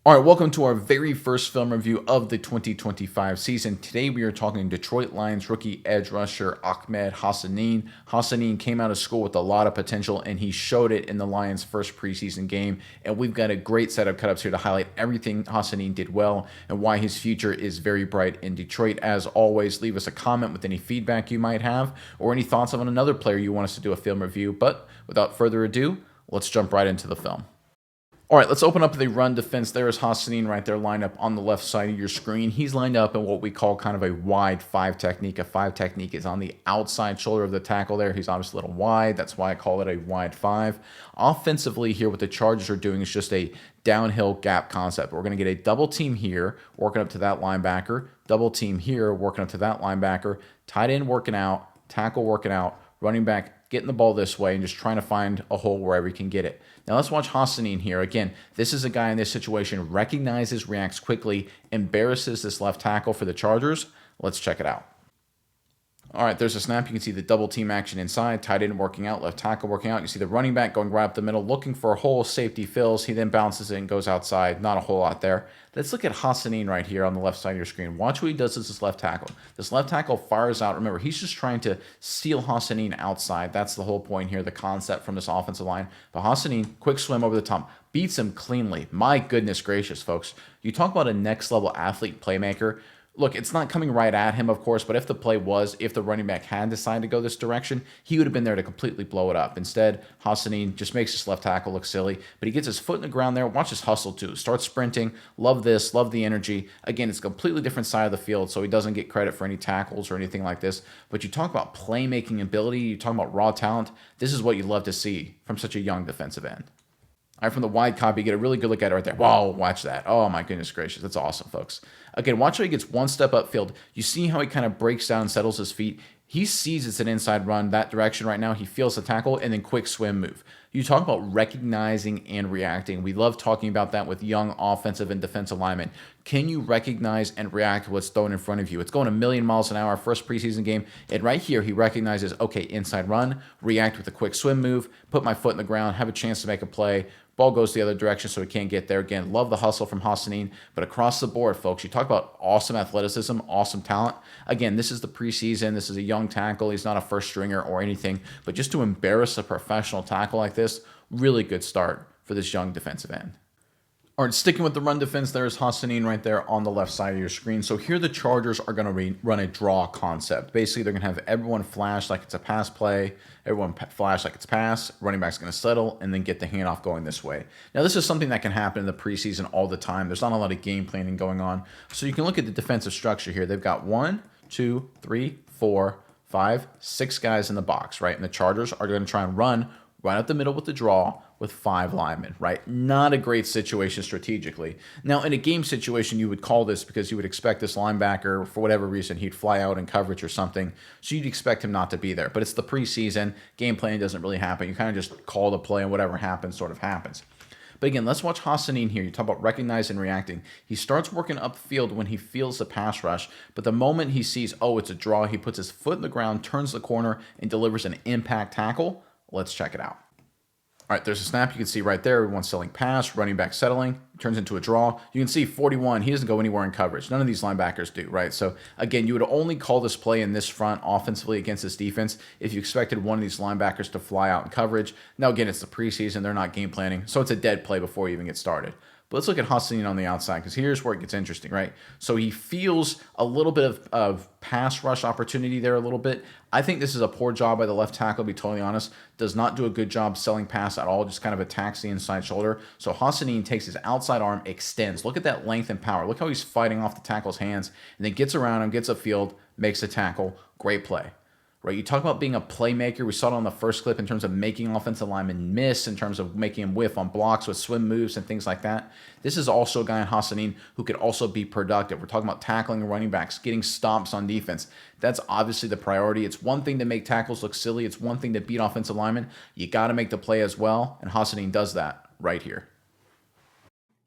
All right, welcome to our very first film review of the 2025 season. Today we are talking Detroit Lions rookie edge rusher Ahmed Hassanein. Hassanein came out of school with a lot of potential and he showed it in the Lions' first preseason game. And we've got a great set of cut-ups here to highlight everything Hassanein did well and why his future is very bright in Detroit. As always, leave us a comment with any feedback you might have or any thoughts on another player you want us to do a film review. But without further ado, let's jump right into the film. All right, let's open up the run defense. There is Hassanein right there lined up on the left side of your screen. He's lined up in what we call kind of a wide five technique. A five technique is on the outside shoulder of the tackle there. He's obviously a little wide. That's why I call it a wide five. Offensively here, what the Chargers are doing is just a downhill gap concept. We're going to get a double team here, working up to that linebacker. Double team here, working up to that linebacker. Tight end working out. Tackle working out. Running back getting the ball this way and just trying to find a hole wherever he can get it. Now let's watch Hassanein here. Again, this is a guy in this situation, recognizes, reacts quickly, embarrasses this left tackle for the Chargers. Let's check it out. All right, there's a snap. You can see the double team action inside, tight end working out, left tackle working out. You see the running back going right up the middle, looking for a hole, safety fills. He then bounces it and goes outside. Not a whole lot there. Let's look at Hassanein right here on the left side of your screen. Watch what he does as this left tackle. This left tackle fires out. Remember, he's just trying to steal Hassanein outside. That's the whole point here, the concept from this offensive line. But Hassanein, quick swim over the top, beats him cleanly. My goodness gracious, folks. You talk about a next level athlete playmaker. Look, it's not coming right at him, of course, but if the running back had decided to go this direction, he would have been there to completely blow it up. Instead, Hassanein just makes his left tackle look silly, but he gets his foot in the ground there. Watch his hustle, too. Starts sprinting. Love this. Love the energy. Again, it's a completely different side of the field, so he doesn't get credit for any tackles or anything like this. But you talk about playmaking ability, you talk about raw talent. This is what you love to see from such a young defensive end. All right, from the wide copy, you get a really good look at it right there. Wow, watch that. Oh, my goodness gracious. That's awesome, folks. Again, watch how he gets one step upfield. You see how he kind of breaks down and settles his feet. He sees it's an inside run that direction right now. He feels the tackle and then quick swim move. You talk about recognizing and reacting. We love talking about that with young offensive and defensive linemen. Can you recognize and react to what's thrown in front of you? It's going a million miles an hour, first preseason game. And right here, he recognizes, okay, inside run, react with a quick swim move, put my foot in the ground, have a chance to make a play. Ball goes the other direction, so he can't get there. Again, love the hustle from Hassanein. But across the board, folks, you talk about awesome athleticism, awesome talent. Again, this is the preseason. This is a young tackle. He's not a first stringer or anything. But just to embarrass a professional tackle like this, really good start for this young defensive end. All right, sticking with the run defense, there's Hassanein right there on the left side of your screen. So here the Chargers are going to run a draw concept. Basically, they're going to have everyone flash like it's a pass play, everyone flash like it's pass, running back's going to settle, and then get the handoff going this way. Now, this is something that can happen in the preseason all the time. There's not a lot of game planning going on. So you can look at the defensive structure here. They've got 1, 2, 3, 4, 5, 6 guys in the box, right? And the Chargers are going to try and run right up the middle with the draw with 5 linemen, right? Not a great situation strategically. Now, in a game situation, you would call this because you would expect this linebacker, for whatever reason, he'd fly out in coverage or something, so you'd expect him not to be there. But it's the preseason. Game planning doesn't really happen. You kind of just call the play and whatever happens sort of happens. But again, let's watch Hassanein here. You talk about recognizing and reacting. He starts working upfield when he feels the pass rush, but the moment he sees, oh, it's a draw, he puts his foot in the ground, turns the corner, and delivers an impact tackle. Let's check it out. All right, there's a snap. You can see right there, everyone's selling pass, running back settling, turns into a draw. You can see 41, he doesn't go anywhere in coverage. None of these linebackers do, right? So again, you would only call this play in this front offensively against this defense if you expected one of these linebackers to fly out in coverage. Now, again, it's the preseason. They're not game planning, so it's a dead play before you even get started. But let's look at Hassanein on the outside because here's where it gets interesting, right? So he feels a little bit of pass rush opportunity there a little bit. I think this is a poor job by the left tackle, to be totally honest. Does not do a good job selling pass at all, just kind of attacks the inside shoulder. So Hassanein takes his outside arm, extends. Look at that length and power. Look how he's fighting off the tackle's hands and then gets around him, gets upfield, makes a tackle. Great play. Right, you talk about being a playmaker. We saw it on the first clip in terms of making offensive linemen miss, in terms of making him whiff on blocks with swim moves and things like that. This is also a guy in Hassanein who could also be productive. We're talking about tackling running backs, getting stops on defense. That's obviously the priority. It's one thing to make tackles look silly. It's one thing to beat offensive linemen. You got to make the play as well, and Hassanein does that right here.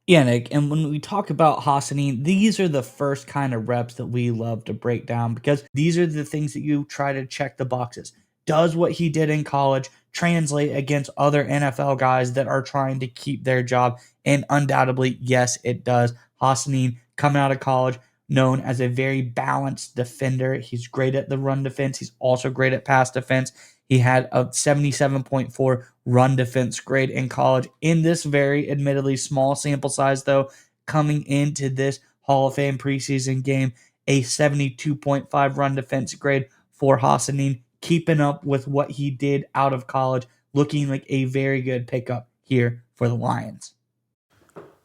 Yeah, Nick, and when we talk about Hassanein, these are the first kind of reps that we love to break down because these are the things that you try to check the boxes. does what he did in college translate against other NFL guys that are trying to keep their job? And undoubtedly, yes, it does. Hassanein, coming out of college, known as a very balanced defender. He's great at the run defense. He's also great at pass defense. He had a 77.4 run defense grade in college. In this very admittedly small sample size, though, coming into this Hall of Fame preseason game, a 72.5 run defense grade for Hassanein, keeping up with what he did out of college, looking like a very good pickup here for the Lions.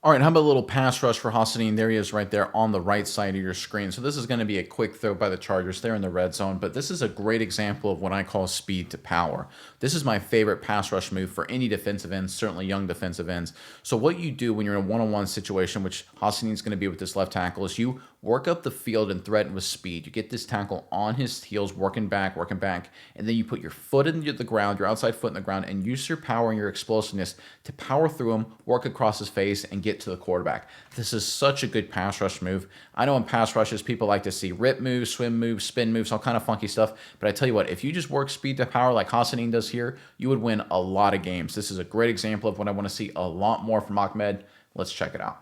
All right, how about a little pass rush for Hassanein? There he is right there on the right side of your screen. So this is going to be a quick throw by the Chargers. They're in the red zone, but this is a great example of what I call speed to power. This is my favorite pass rush move for any defensive end, certainly young defensive ends. So what you do when you're in a one-on-one situation, which Hassanein's going to be with this left tackle, is you work up the field and threaten with speed. You get this tackle on his heels, working back, and then you put your foot into the ground, your outside foot in the ground, and use your power and your explosiveness to power through him, work across his face, and get to the quarterback. This is such a good pass rush move. I know in pass rushes, people like to see rip moves, swim moves, spin moves, all kind of funky stuff. But I tell you what, if you just work speed to power like Hassanein does here, you would win a lot of games. This is a great example of what I want to see a lot more from Akmed. Let's check it out.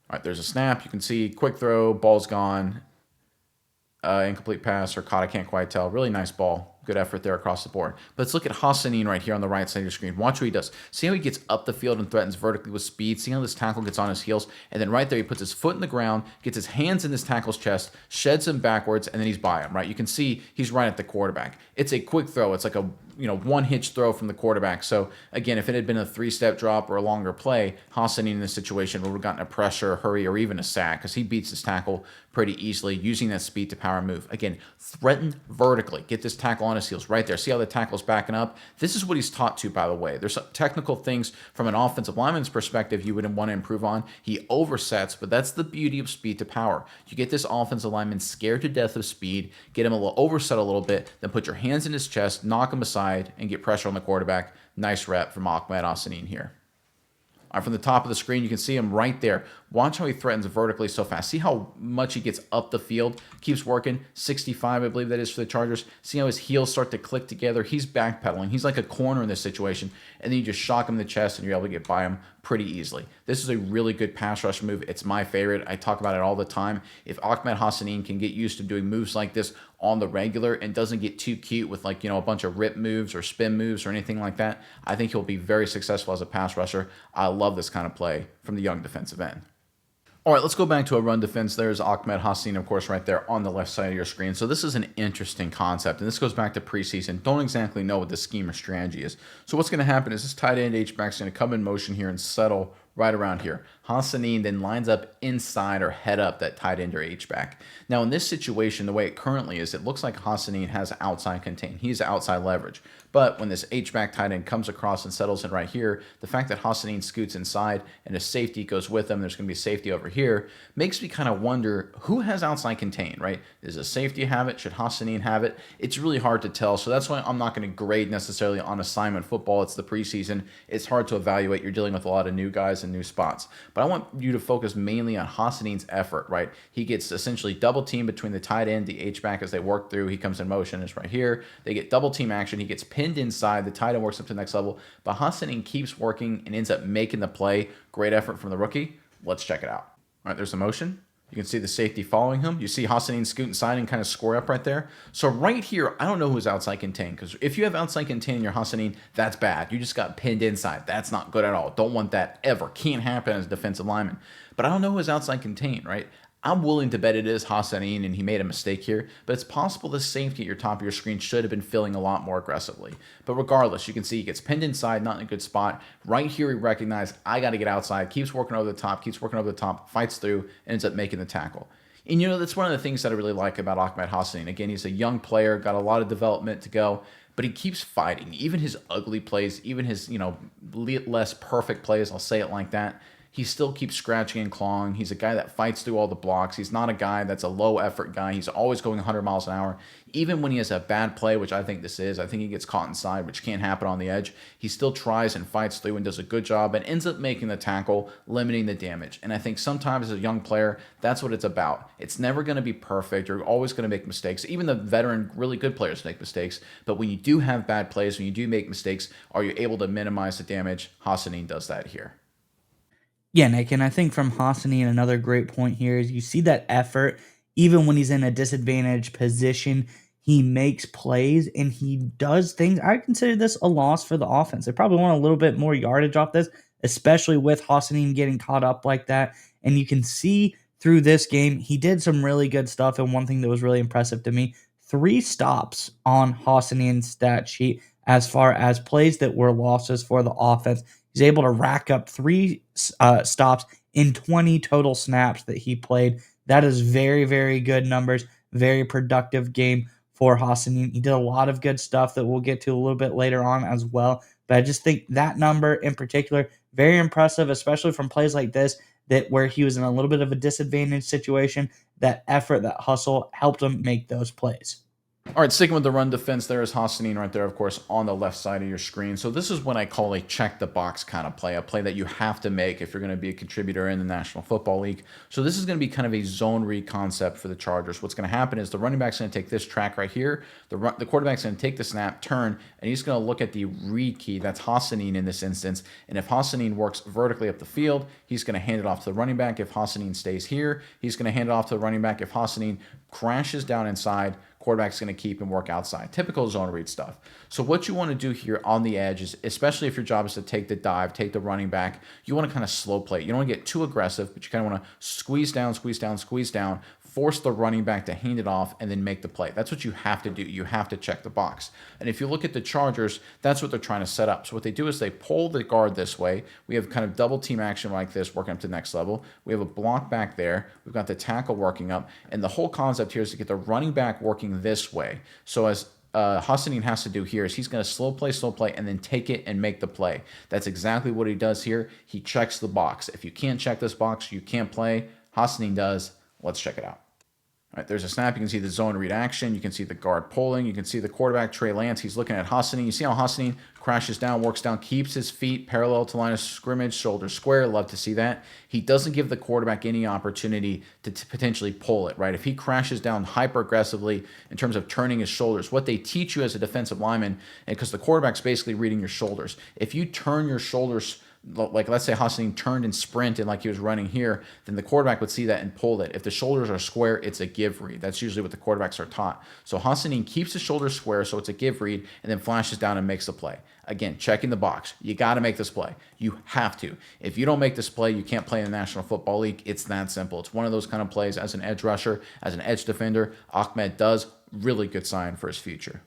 All right, there's a snap. You can see quick throw, ball's gone. Incomplete pass or caught, I can't quite tell. Really nice ball. Good effort there across the board. But let's look at Hassanein right here on the right side of your screen. Watch what he does. See how he gets up the field and threatens vertically with speed. See how this tackle gets on his heels. And then right there, he puts his foot in the ground, gets his hands in this tackle's chest, sheds him backwards, and then he's by him, right? You can see he's right at the quarterback. It's a quick throw. It's like a one-hitch throw from the quarterback. So, again, if it had been a three-step drop or a longer play, Hassanein in this situation would have gotten a pressure, hurry, or even a sack because he beats this tackle pretty easily using that speed to power move. Again, threaten vertically. Get this tackle on his heels right there. See how the tackle's backing up? This is what he's taught to, by the way. There's some technical things from an offensive lineman's perspective you would want to improve on. He oversets, but that's the beauty of speed to power. You get this offensive lineman scared to death of speed, get him a little overset a little bit, then put your hands in his chest, knock him aside, and get pressure on the quarterback. Nice rep from Ahmed Hassanein here. All right, from the top of the screen, you can see him right there. Watch how he threatens vertically so fast. See how much he gets up the field. Keeps working. 65, I believe that is for the Chargers. See how his heels start to click together. He's backpedaling. He's like a corner in this situation. And then you just shock him in the chest and you're able to get by him pretty easily. This is a really good pass rush move. It's my favorite. I talk about it all the time. If Ahmed Hassanein can get used to doing moves like this on the regular and doesn't get too cute with a bunch of rip moves or spin moves or anything like that, I think he'll be very successful as a pass rusher. I love this kind of play from the young defensive end. All right, let's go back to a run defense. There's Ahmed Hassanein, of course, right there on the left side of your screen. So this is an interesting concept, and this goes back to preseason. Don't exactly know what the scheme or strategy is. So what's going to happen is this tight end H-back is going to come in motion here and settle right around here. Hassanein then lines up inside or head up that tight end or H-back. Now, in this situation, the way it currently is, it looks like Hassanein has outside contain. He's outside leverage. But when this H-back tight end comes across and settles in right here, the fact that Hassanein scoots inside and a safety goes with him, there's going to be safety over here, makes me kind of wonder who has outside contain, right? Does a safety have it? Should Hassanein have it? It's really hard to tell. So that's why I'm not going to grade necessarily on assignment football. It's the preseason. It's hard to evaluate. You're dealing with a lot of new guys and new spots. But I want you to focus mainly on Hassanein's effort, right? He gets essentially double team between the tight end, the H-back as they work through. He comes in motion. It's right here. They get double team action. He gets pinned inside. The tight end works up to the next level. But Hassanein keeps working and ends up making the play. Great effort from the rookie. Let's check it out. All right, there's the motion. You can see the safety following him. You see Hassanein scoot inside and kind of score up right there. So right here, I don't know who's outside contain, because if you have outside contain in your Hassanein, that's bad. You just got pinned inside. That's not good at all. Don't want that ever. Can't happen as a defensive lineman. But I don't know who's outside contain, right? I'm willing to bet it is Hassanein, and he made a mistake here, but it's possible the safety at your top of your screen should have been filling a lot more aggressively. But regardless, you can see he gets pinned inside, not in a good spot. Right here, he recognized, I got to get outside, keeps working over the top, fights through, and ends up making the tackle. And, that's one of the things that I really like about Ahmed Hassanein. Again, he's a young player, got a lot of development to go, but he keeps fighting. Even his ugly plays, even his, less perfect plays, I'll say it like that, he still keeps scratching and clawing. He's a guy that fights through all the blocks. He's not a guy that's a low effort guy. He's always going 100 miles an hour. Even when he has a bad play, which I think this is, I think he gets caught inside, which can't happen on the edge. He still tries and fights through and does a good job and ends up making the tackle, limiting the damage. And I think sometimes as a young player, that's what it's about. It's never going to be perfect. You're always going to make mistakes. Even the veteran, really good players make mistakes. But when you do have bad plays, when you do make mistakes, are you able to minimize the damage? Hassanein does that here. Yeah, Nick, and I think from Hassanein, another great point here is you see that effort, even when he's in a disadvantaged position, he makes plays and he does things. I consider this a loss for the offense. They probably want a little bit more yardage off this, especially with Hassanein getting caught up like that. And you can see through this game, he did some really good stuff. And one thing that was really impressive to me, 3 stops on Hassanein's stat sheet as far as plays that were losses for the offense. He's able to rack up 3 stops in 20 total snaps that he played. That is very, very good numbers. Very productive game for Hassanein. He did a lot of good stuff that we'll get to a little bit later on as well. But I just think that number in particular, very impressive, especially from plays like this, that where he was in a little bit of a disadvantaged situation. That effort, that hustle helped him make those plays. All right, sticking with the run defense, there is Hassanein right there, of course, on the left side of your screen. So this is what I call a check-the-box kind of play, a play that you have to make if you're going to be a contributor in the National Football League. So this is going to be kind of a zone read concept for the Chargers. What's going to happen is the running back's going to take this track right here. The quarterback's going to take the snap, turn, and he's going to look at the read key. That's Hassanein in this instance. And if Hassanein works vertically up the field, he's going to hand it off to the running back. If Hassanein stays here, he's going to hand it off to the running back. If Hassanein crashes down inside, quarterback's going to keep and work outside. Typical zone read stuff. So what you want to do here on the edge is, especially if your job is to take the dive, take the running back, you want to kind of slow play. You don't want to get too aggressive, but you kind of want to squeeze down, squeeze down, squeeze down, force the running back to hand it off, and then make the play. That's what you have to do. You have to check the box. And if you look at the Chargers, that's what they're trying to set up. So what they do is they pull the guard this way. We have kind of double team action like this, working up to the next level. We have a block back there. We've got the tackle working up. And the whole concept here is to get the running back working this way. So as Hassanein has to do here is he's going to slow play, and then take it and make the play. That's exactly what he does here. He checks the box. If you can't check this box, you can't play. Hassanein does. Let's check it out. All right, there's a snap. You can see the zone read action. You can see the guard pulling. You can see the quarterback, Trey Lance. He's looking at Hassanein. You see how Hassanein crashes down, works down, keeps his feet parallel to line of scrimmage, shoulders square. Love to see that. He doesn't give the quarterback any opportunity to potentially pull it, right? If he crashes down hyper aggressively in terms of turning his shoulders, what they teach you as a defensive lineman, and because the quarterback's basically reading your shoulders, if you turn your shoulders, like let's say Hassanein turned and sprinted like he was running here, then the quarterback would see that and pull it. If the shoulders are square, it's a give read. That's usually what the quarterbacks are taught. So Hassanein keeps the shoulders square, so it's a give read, and then flashes down and makes the play. Again, checking the box. You got to make this play. You have to. If you don't make this play, you can't play in the National Football League. It's that simple. It's one of those kind of plays as an edge rusher, as an edge defender. Akmed does. Really good sign for his future.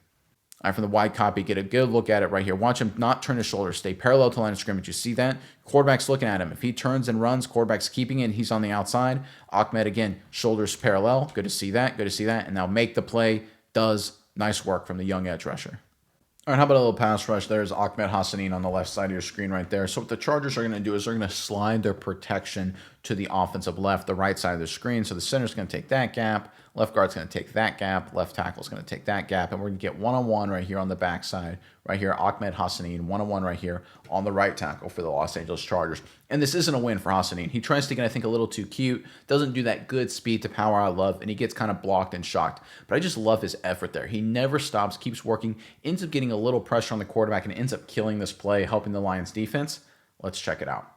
All right, from the wide copy, get a good look at it right here. Watch him not turn his shoulders, stay parallel to line of scrimmage. You see that? Quarterback's looking at him. If he turns and runs, quarterback's keeping it. He's on the outside. Akmed, again, shoulders parallel. Good to see that. Good to see that. And now make the play. Does. Nice work from the young edge rusher. All right, how about a little pass rush? There's Ahmed Hassanein on the left side of your screen right there. So what the Chargers are going to do is they're going to slide their protection to the offensive left, the right side of the screen. So the center's going to take that gap. Left guard's going to take that gap. Left tackle's going to take that gap. And we're going to get one-on-one right here on the backside. Right here, Ahmed Hassanein, one-on-one right here on the right tackle for the Los Angeles Chargers. And this isn't a win for Hassanein. He tries to get, I think, a little too cute. Doesn't do that good speed to power I love. And he gets kind of blocked and shocked. But I just love his effort there. He never stops, keeps working, ends up getting a little pressure on the quarterback, and ends up killing this play, helping the Lions defense. Let's check it out.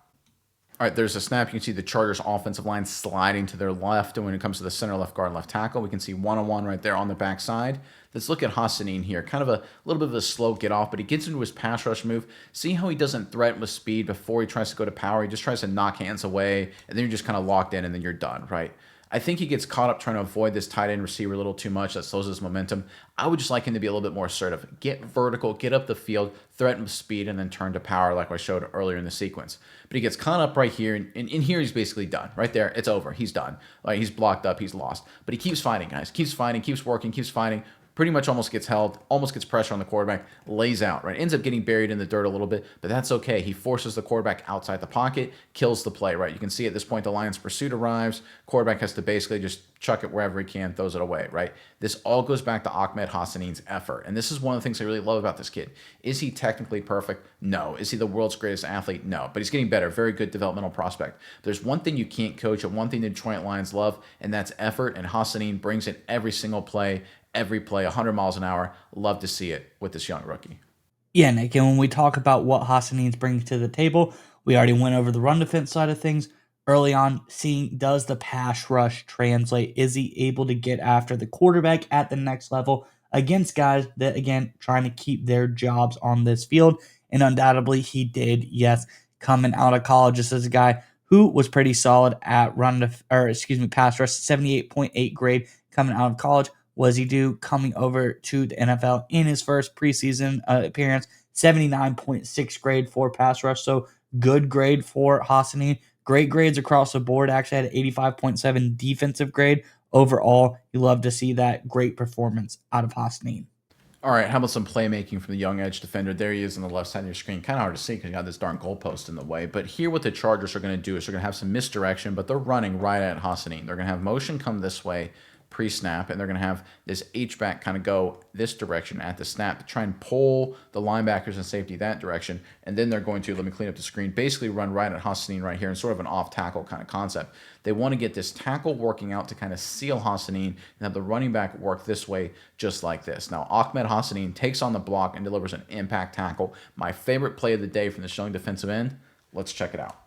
All right, there's a snap. You can see the Chargers offensive line sliding to their left. And when it comes to the center, left guard, and left tackle, we can see one-on-one right there on the backside. Let's look at Hassanein here. Kind of a little bit of a slow get off, but he gets into his pass rush move. See how he doesn't threaten with speed before he tries to go to power. He just tries to knock hands away, and then you're just kind of locked in, and then you're done, right? I think he gets caught up trying to avoid this tight end receiver a little too much. That slows his momentum. I would just like him to be a little bit more assertive. Get vertical, get up the field, threaten with speed, and then turn to power like I showed earlier in the sequence. But he gets caught up right here, and in here he's basically done. Right there, it's over. He's done. Like, he's blocked up. He's lost. But he keeps fighting, guys. Keeps fighting, keeps working, keeps fighting. pretty much almost gets held, almost gets pressure on the quarterback, lays out, right? Ends up getting buried in the dirt a little bit, but that's okay. He forces the quarterback outside the pocket, kills the play, right? You can see at this point the Lions' pursuit arrives. Quarterback has to basically just chuck it wherever he can, throws it away, right? This all goes back to Ahmed Hassanein's effort. And this is one of the things I really love about this kid. Is he technically perfect? No. Is he the world's greatest athlete? No. But he's getting better. Very good developmental prospect. There's one thing you can't coach and one thing the Detroit Lions love, and that's effort. And Hassanein brings it every single play, 100 miles an hour. Love to see it with this young rookie. Yeah, Nick, and when we talk about what Hassanein's bringing to the table, we already went over the run defense side of things early on, seeing does the pass rush translate? Is he able to get after the quarterback at the next level against guys that, again, trying to keep their jobs on this field? And undoubtedly he did, yes, coming out of college. This is a guy who was pretty solid at pass rush, 78.8 grade coming out of college. Was he due coming over to the NFL in his first preseason appearance? 79.6 grade for pass rush. So good grade for Hassanein. Great grades across the board. Actually had an 85.7 defensive grade. Overall, you love to see that great performance out of Hassanein. All right, how about some playmaking from the young edge defender? There he is on the left side of your screen. Kind of hard to see because you got this darn goalpost in the way. But here what the Chargers are going to do is they're going to have some misdirection, but they're running right at Hassanein. They're going to have motion come this way pre-snap, and they're going to have this H-back kind of go this direction at the snap to try and pull the linebackers and safety that direction, and then they're going to, let me clean up the screen, basically run right at Hassanein right here in sort of an off-tackle kind of concept. They want to get this tackle working out to kind of seal Hassanein and have the running back work this way just like this. Now, Ahmed Hassanein takes on the block and delivers an impact tackle. My favorite play of the day from this young defensive end. Let's check it out.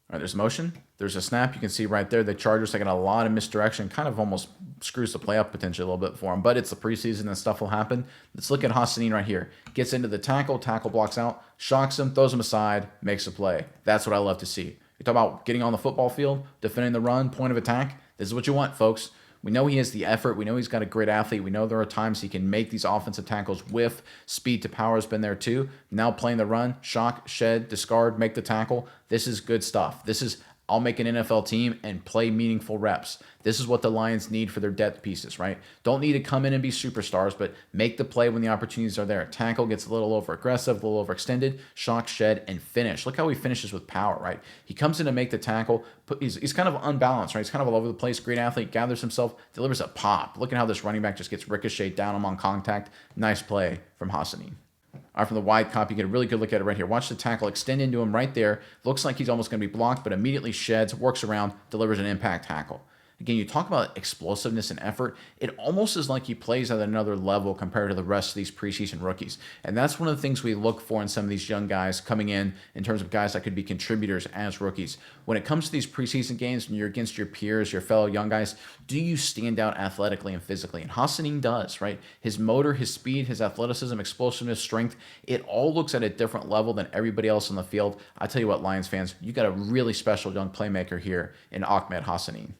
All right, there's motion. There's a snap. You can see right there the Chargers taking a lot of misdirection. Kind of almost screws the play up potentially a little bit for him. But it's the preseason and stuff will happen. Let's look at Hassanein right here. Gets into the tackle. Tackle blocks out. Shocks him. Throws him aside. Makes a play. That's what I love to see. You talk about getting on the football field, defending the run, point of attack. This is what you want, folks. We know he has the effort. We know he's got a great athlete. We know there are times he can make these offensive tackles with speed to power has been there too. Now playing the run, shock, shed, discard, make the tackle. This is good stuff. This is I'll make an NFL team and play meaningful reps. This is what the Lions need for their depth pieces, right? Don't need to come in and be superstars, but make the play when the opportunities are there. Tackle gets a little over aggressive, a little overextended, shock, shed, and finish. Look how he finishes with power, right? He comes in to make the tackle. He's kind of unbalanced, right? He's kind of all over the place. Great athlete, gathers himself, delivers a pop. Look at how this running back just gets ricocheted down him on contact. Nice play from Hassanein. All right, from the wide copy, you get a really good look at it right here. Watch the tackle extend into him right there. Looks like he's almost going to be blocked, but immediately sheds, works around, delivers an impact tackle. Again, you talk about explosiveness and effort. It almost is like he plays at another level compared to the rest of these preseason rookies. And that's one of the things we look for in some of these young guys coming in terms of guys that could be contributors as rookies. When it comes to these preseason games, when you're against your peers, your fellow young guys, do you stand out athletically and physically? And Hassanein does, right? His motor, his speed, his athleticism, explosiveness, strength, it all looks at a different level than everybody else on the field. I tell you what, Lions fans, you got a really special young playmaker here in Ahmed Hassanein.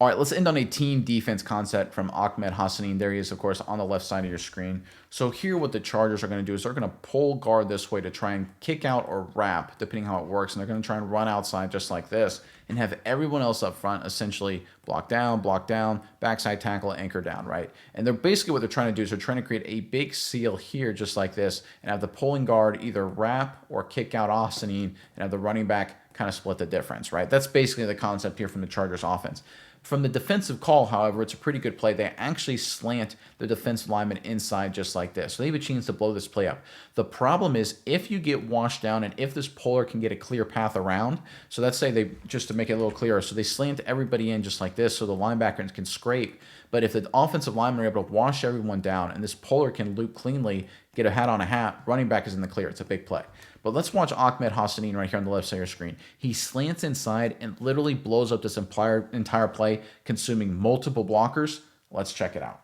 All right, let's end on a team defense concept from Ahmed Hassanein. There he is, of course, on the left side of your screen. So here what the Chargers are going to do is they're going to pull guard this way to try and kick out or wrap, depending how it works. And they're going to try and run outside just like this and have everyone else up front essentially block down, backside tackle, anchor down, right? And they're basically what they're trying to do is they're trying to create a big seal here just like this and have the pulling guard either wrap or kick out Hassanein and have the running back kind of split the difference, right? That's basically the concept here from the Chargers offense. From the defensive call, however, it's a pretty good play. They actually slant the defensive lineman inside just like this. So they have a chance to blow this play up. The problem is if you get washed down and if this puller can get a clear path around, so let's say they, just to make it a little clearer, so they slant everybody in just like this so the linebackers can scrape. But if the offensive linemen are able to wash everyone down and this puller can loop cleanly, get a hat on a hat, running back is in the clear. It's a big play. But let's watch Ahmed Hassanein right here on the left side of your screen. He slants inside and literally blows up this entire play, consuming multiple blockers. Let's check it out.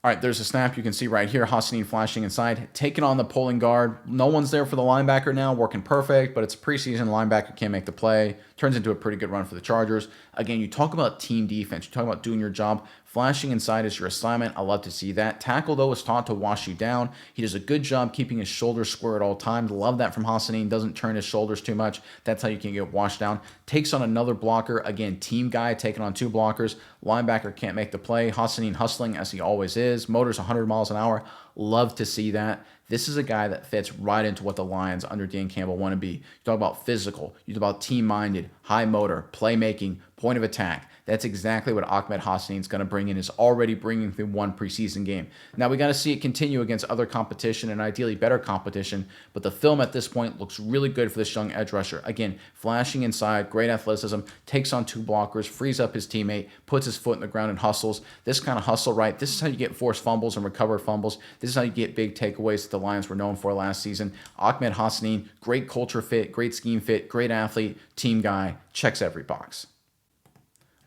All right, there's a snap. You can see right here, Hassanein flashing inside, taking on the pulling guard. No one's there for the linebacker now, working perfect, but it's preseason. Linebacker can't make the play. Turns into a pretty good run for the Chargers. Again, you talk about team defense. You talk about doing your job. Flashing inside is your assignment. I love to see that. Tackle, though, is taught to wash you down. He does a good job keeping his shoulders square at all times. Love that from Hassanein. Doesn't turn his shoulders too much. That's how you can get washed down. Takes on another blocker. Again, team guy taking on two blockers. Linebacker can't make the play. Hassanein hustling as he always is. his motor's 100 miles an hour. Love to see that. This is a guy that fits right into what the Lions under Dan Campbell want to be. You talk about physical, you talk about team-minded, high motor, playmaking, point of attack. That's exactly what Ahmed Hassanein is going to bring in, is already bringing through one preseason game. Now, we got to see it continue against other competition and ideally better competition, but the film at this point looks really good for this young edge rusher. Again, flashing inside, great athleticism, takes on 2 blockers, frees up his teammate, puts his foot in the ground and hustles. This kind of hustle, right? This is how you get forced fumbles and recovered fumbles. This is how you get big takeaways that the Lions were known for last season. Ahmed Hassanein, great culture fit, great scheme fit, great athlete, team guy, checks every box.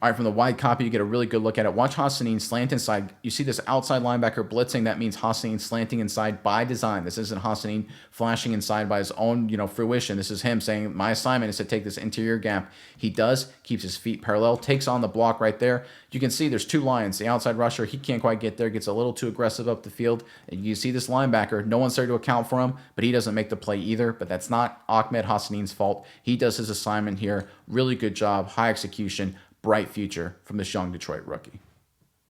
All right, from the wide copy, you get a really good look at it. Watch Hassanein slant inside. You see this outside linebacker blitzing. That means Hassanein slanting inside by design. This isn't Hassanein flashing inside by his own, fruition. This is him saying, my assignment is to take this interior gap. He does, keeps his feet parallel, takes on the block right there. You can see there's 2 Lions. The outside rusher, he can't quite get there, gets a little too aggressive up the field. And you see this linebacker, no one's there to account for him, but he doesn't make the play either. But that's not Ahmed Hassanein's fault. He does his assignment here. Really good job, high execution, bright future from this young Detroit rookie.